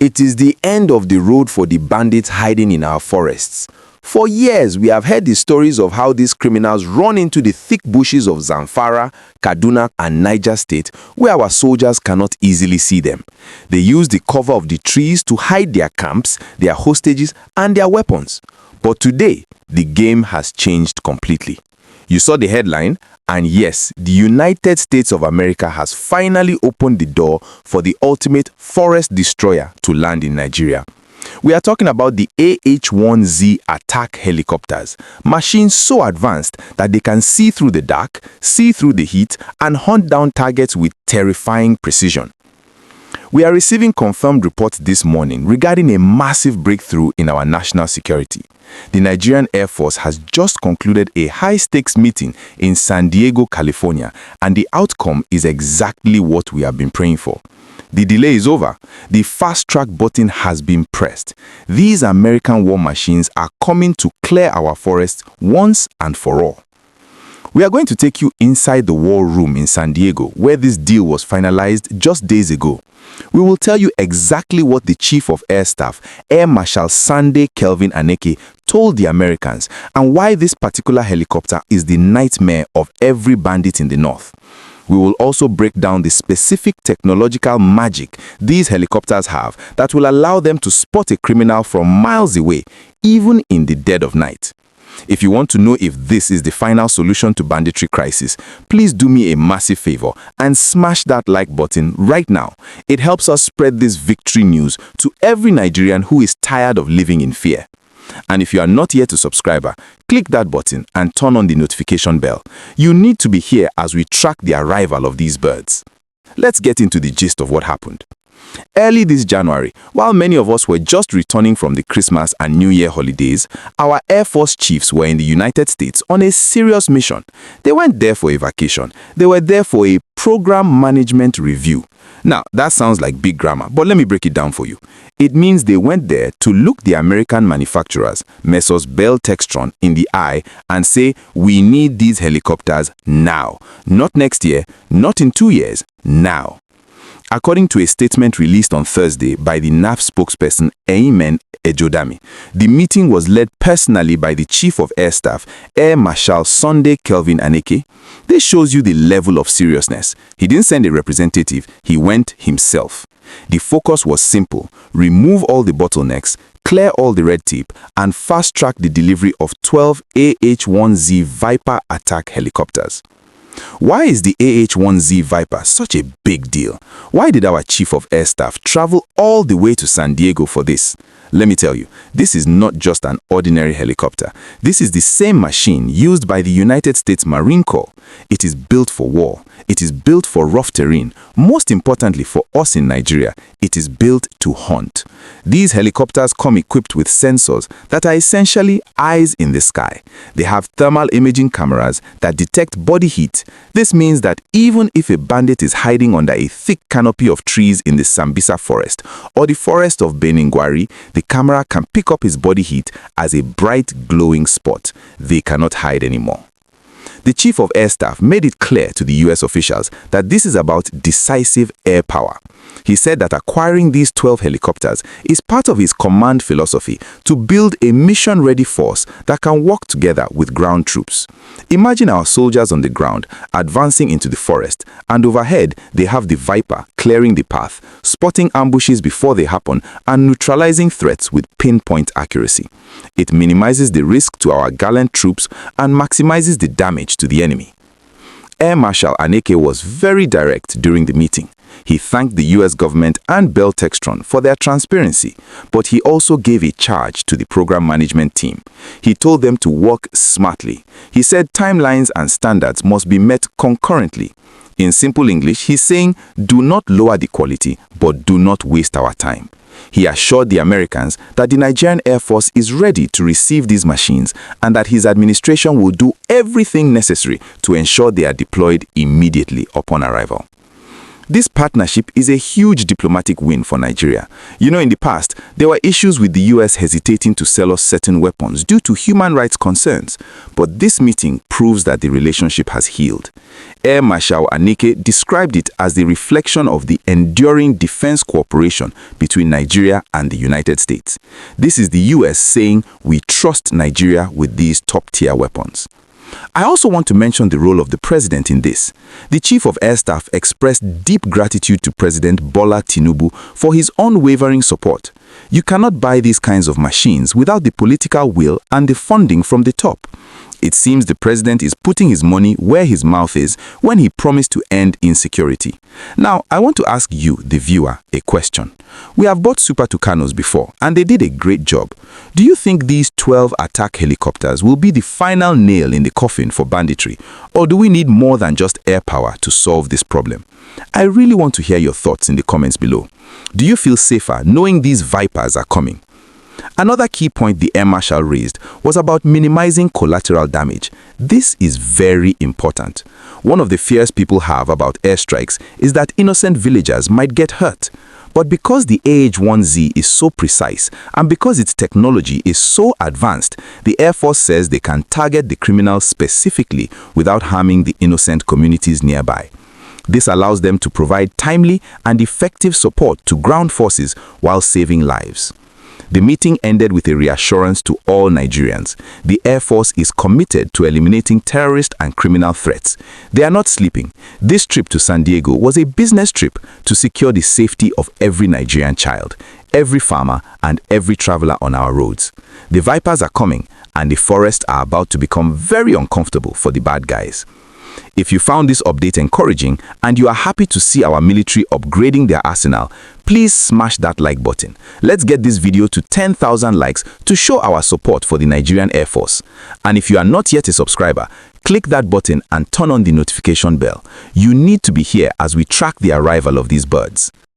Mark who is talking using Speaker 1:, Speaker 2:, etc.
Speaker 1: It is the end of the road for the bandits hiding in our forests. For years, we have heard the stories of how these criminals run into the thick bushes of Zamfara, Kaduna, and Niger State, where our soldiers cannot easily see them. They use the cover of the trees to hide their camps, their hostages, and their weapons. But today, the game has changed completely. You saw the headline, and yes, the United States of America has finally opened the door for the ultimate forest destroyer to land in Nigeria. We are talking about the AH-1Z attack helicopters, machines so advanced that they can see through the dark, see through the heat, and hunt down targets with terrifying precision. We are receiving confirmed reports this morning regarding a massive breakthrough in our national security. The Nigerian Air Force has just concluded a high-stakes meeting in San Diego, California, and the outcome is exactly what we have been praying for. The delay is over. The fast-track button has been pressed. These American war machines are coming to clear our forests once and for all. We are going to take you inside the war room in San Diego, where this deal was finalized just days ago. We will tell you exactly what the Chief of Air Staff, Air Marshal Sunday Aneke, told the Americans and why this particular helicopter is the nightmare of every bandit in the north. We will also break down the specific technological magic these helicopters have that will allow them to spot a criminal from miles away, even in the dead of night. If you want to know if this is the final solution to banditry crisis, please do me a massive favor and smash that like button right now. It helps us spread this victory news to every Nigerian who is tired of living in fear. And if you are not yet a subscriber, click that button and turn on the notification bell. You need to be here as we track the arrival of these birds. Let's get into the gist of what happened. Early this January, while many of us were just returning from the Christmas and New Year holidays, our Air Force chiefs were in the United States on a serious mission. They weren't there for a vacation. They were there for a program management review. Now, that sounds like big grammar, but let me break it down for you. It means they went there to look the American manufacturers, Messrs. Bell Textron, in the eye and say, we need these helicopters now. Not next year, not in 2 years, now. According to a statement released on Thursday by the NAF spokesperson Eimen Ejodami, the meeting was led personally by the Chief of Air Staff, Air Marshal Sunday Aneke. This shows you the level of seriousness. He didn't send a representative, he went himself. The focus was simple: remove all the bottlenecks, clear all the red tape, and fast-track the delivery of 12 AH-1Z Viper attack helicopters. Why is the AH-1Z Viper such a big deal? Why did our Chief of Air Staff travel all the way to San Diego for this? Let me tell you, this is not just an ordinary helicopter. This is the same machine used by the United States Marine Corps. It is built for war. It is built for rough terrain. Most importantly for us in Nigeria, it is built to hunt. These helicopters come equipped with sensors that are essentially eyes in the sky. They have thermal imaging cameras that detect body heat. This means that even if a bandit is hiding under a thick canopy of trees in the Sambisa forest or the forest of Beningwari, the camera can pick up his body heat as a bright glowing spot. They cannot hide anymore. The Chief of Air Staff made it clear to the US officials that this is about decisive air power. He said that acquiring these 12 helicopters is part of his command philosophy to build a mission-ready force that can work together with ground troops. Imagine our soldiers on the ground advancing into the forest, and overhead they have the Viper clearing the path, spotting ambushes before they happen, and neutralizing threats with pinpoint accuracy. It minimizes the risk to our gallant troops and maximizes the damage to the enemy. Air Marshal Aneke was very direct during the meeting. He thanked the US government and Bell Textron for their transparency, but he also gave a charge to the program management team. He told them to work smartly. He said timelines and standards must be met concurrently. In simple English, he's saying, do not lower the quality, but do not waste our time. He assured the Americans that the Nigerian Air Force is ready to receive these machines and that his administration will do everything necessary to ensure they are deployed immediately upon arrival. This partnership is a huge diplomatic win for Nigeria. You know, in the past, there were issues with the US hesitating to sell us certain weapons due to human rights concerns. But this meeting proves that the relationship has healed. Air Marshal Aneke described it as the reflection of the enduring defense cooperation between Nigeria and the United States. This is the US saying we trust Nigeria with these top-tier weapons. I also want to mention the role of the president in this. The Chief of Air Staff expressed deep gratitude to President Bola Tinubu for his unwavering support. You cannot buy these kinds of machines without the political will and the funding from the top. It seems the president is putting his money where his mouth is when he promised to end insecurity. Now, I want to ask you, the viewer, a question. We have bought Super Tucanos before, and they did a great job. Do you think these 12 attack helicopters will be the final nail in the coffin for banditry? Or do we need more than just air power to solve this problem? I really want to hear your thoughts in the comments below. Do you feel safer knowing these Vipers are coming? Another key point the Air Marshal raised was about minimizing collateral damage. This is very important. One of the fears people have about airstrikes is that innocent villagers might get hurt. But because the AH-1Z is so precise and because its technology is so advanced, the Air Force says they can target the criminals specifically without harming the innocent communities nearby. This allows them to provide timely and effective support to ground forces while saving lives. The meeting ended with a reassurance to all Nigerians. The Air Force is committed to eliminating terrorist and criminal threats. They are not sleeping. This trip to San Diego was a business trip to secure the safety of every Nigerian child, every farmer, and every traveler on our roads. The Vipers are coming, and the forests are about to become very uncomfortable for the bad guys. If you found this update encouraging and you are happy to see our military upgrading their arsenal, please smash that like button. Let's get this video to 10,000 likes to show our support for the Nigerian Air Force. And if you are not yet a subscriber, click that button and turn on the notification bell. You need to be here as we track the arrival of these birds.